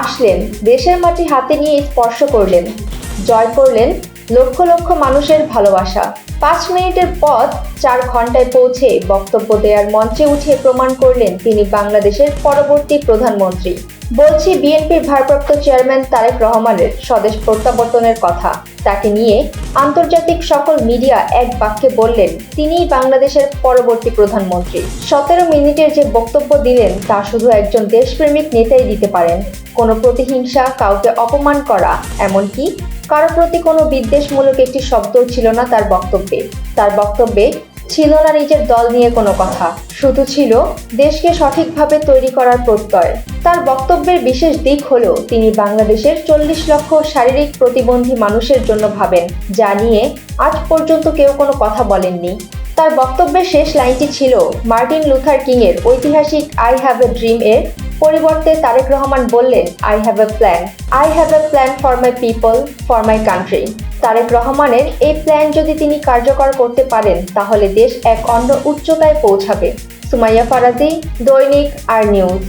আসলেন, দেশের মাটি হাতে নিয়ে স্পর্শ করলেন, জয় করলেন লক্ষ লক্ষ মানুষের ভালোবাসা। 5 মিনিটের পথ 4 ঘন্টায় পৌঁছে বক্তব্য দেওয়ার মঞ্চে উঠে প্রমাণ করলেন তিনি বাংলাদেশের পরবর্তী প্রধানমন্ত্রী। বলছি বিএনপির ভারপ্রাপ্ত চেয়ারম্যান তারেক রহমানের স্বদেশ প্রত্যাবর্তনের কথা। তাকে নিয়ে আন্তর্জাতিক সকল মিডিয়া এক বাক্যে বললেন তিনিই বাংলাদেশের পরবর্তী প্রধানমন্ত্রী। 17 মিনিটের যে বক্তব্য দিলেন তা শুধু একজন দেশপ্রেমিক নেতাই দিতে পারেন। কোনো প্রতিহিংসা, কাউকে অপমান করা, এমনকি কারো প্রতি কোনো বিদ্বেষমূলক একটি শব্দও ছিল না তার বক্তব্যে। তার বক্তব্যে ছিল না নিজের দল নিয়ে কোনো কথা, শুধু ছিল দেশকে সঠিকভাবে তৈরি করার প্রত্যয়। তার বক্তব্যের বিশেষ দিক হলো তিনি বাংলাদেশের 40 লক্ষ শারীরিক প্রতিবন্ধী মানুষের জন্য ভাবেন, যা নিয়ে আজ পর্যন্ত কেউ কোনো কথা বলেননি। তার বক্তব্যের শেষ লাইনটি ছিল মার্টিন লুথার কিং এর ঐতিহাসিক আই হ্যাভ এ ড্রিম এর পরিবর্তে তারেক রহমান বললেন I have a plan. I have a plan for my people, for my country. Tarek রহমানের এই প্ল্যান যদি তিনি কার্যকর করতে পারেন তাহলে দেশ এক অন্য উচ্চতায় পৌঁছাবে। সুমাইয়া ফারাজি, দৈনিক আর নিউজ।